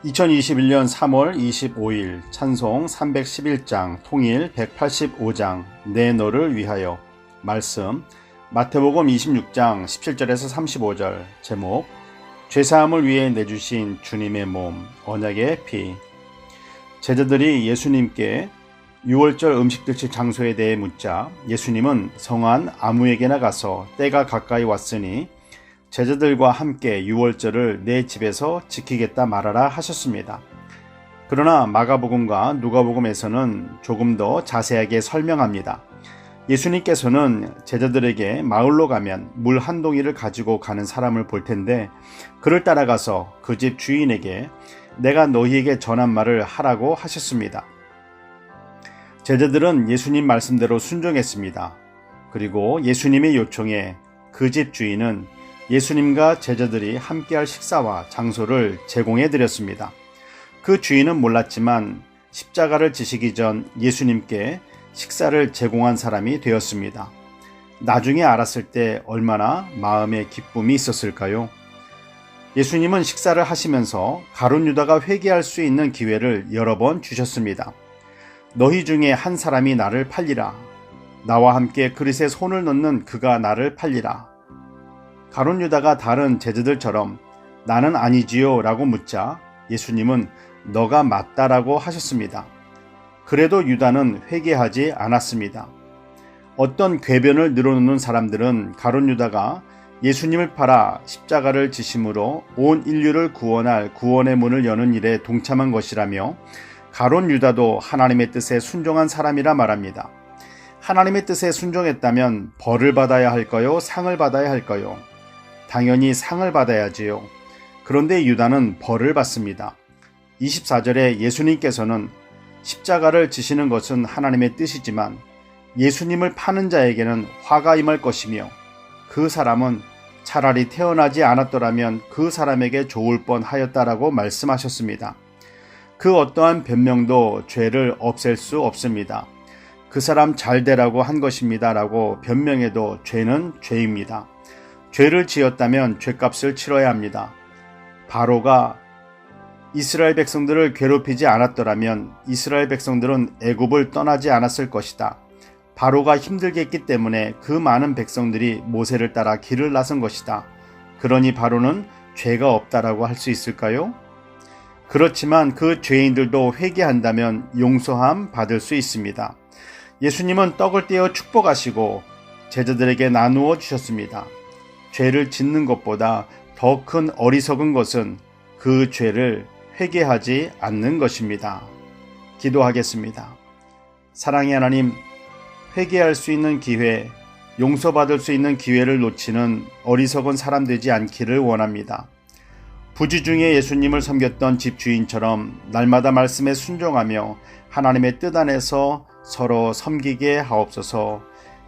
2021년 3월 25일 찬송 311장 통일 185장 내 너를 위하여 말씀 마태복음 26장 17절에서 35절 제목 죄사함을 위해 내주신 주님의 몸 언약의 피. 제자들이 예수님께 유월절 음식 드실 장소에 대해 묻자 예수님은 성안 아무에게나 가서 때가 가까이 왔으니 제자들과 함께 유월절을 내 집에서 지키겠다 말하라 하셨습니다. 그러나 마가복음과 누가복음에서는 조금 더 자세하게 설명합니다. 예수님께서는 제자들에게 마을로 가면 물 한 동이를 가지고 가는 사람을 볼 텐데 그를 따라가서 그 집 주인에게 내가 너희에게 전한 말을 하라고 하셨습니다. 제자들은 예수님 말씀대로 순종했습니다. 그리고 예수님의 요청에 그 집 주인은 예수님과 제자들이 함께할 식사와 장소를 제공해 드렸습니다. 그 주인은 몰랐지만 십자가를 지시기 전 예수님께 식사를 제공한 사람이 되었습니다. 나중에 알았을 때 얼마나 마음에 기쁨이 있었을까요? 예수님은 식사를 하시면서 가룟 유다가 회개할 수 있는 기회를 여러 번 주셨습니다. 너희 중에 한 사람이 나를 팔리라. 나와 함께 그릇에 손을 넣는 그가 나를 팔리라. 가룟 유다가 다른 제자들처럼 나는 아니지요 라고 묻자 예수님은 너가 맞다라고 하셨습니다. 그래도 유다는 회개하지 않았습니다. 어떤 궤변을 늘어놓는 사람들은 가룟 유다가 예수님을 팔아 십자가를 지심으로 온 인류를 구원할 구원의 문을 여는 일에 동참한 것이라며 가룟 유다도 하나님의 뜻에 순종한 사람이라 말합니다. 하나님의 뜻에 순종했다면 벌을 받아야 할까요? 상을 받아야 할까요? 당연히 상을 받아야지요. 그런데 유다는 벌을 받습니다. 24절에 예수님께서는 십자가를 지시는 것은 하나님의 뜻이지만 예수님을 파는 자에게는 화가 임할 것이며 그 사람은 차라리 태어나지 않았더라면 그 사람에게 좋을 뻔하였다라고 말씀하셨습니다. 그 어떠한 변명도 죄를 없앨 수 없습니다. 그 사람 잘 되라고 한 것입니다 라고 변명해도 죄는 죄입니다. 죄를 지었다면 죄값을 치러야 합니다. 바로가 이스라엘 백성들을 괴롭히지 않았더라면 이스라엘 백성들은 애굽을 떠나지 않았을 것이다. 바로가 힘들게 했기 때문에 그 많은 백성들이 모세를 따라 길을 나선 것이다. 그러니 바로는 죄가 없다라고 할 수 있을까요? 그렇지만 그 죄인들도 회개한다면 용서함 받을 수 있습니다. 예수님은 떡을 떼어 축복하시고 제자들에게 나누어 주셨습니다. 죄를 짓는 것보다 더 큰 어리석은 것은 그 죄를 회개하지 않는 것입니다. 기도하겠습니다. 사랑의 하나님, 회개할 수 있는 기회, 용서받을 수 있는 기회를 놓치는 어리석은 사람 되지 않기를 원합니다. 부지 중에 예수님을 섬겼던 집주인처럼 날마다 말씀에 순종하며 하나님의 뜻 안에서 서로 섬기게 하옵소서.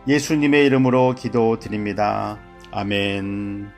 예수님의 이름으로 기도드립니다. 아멘.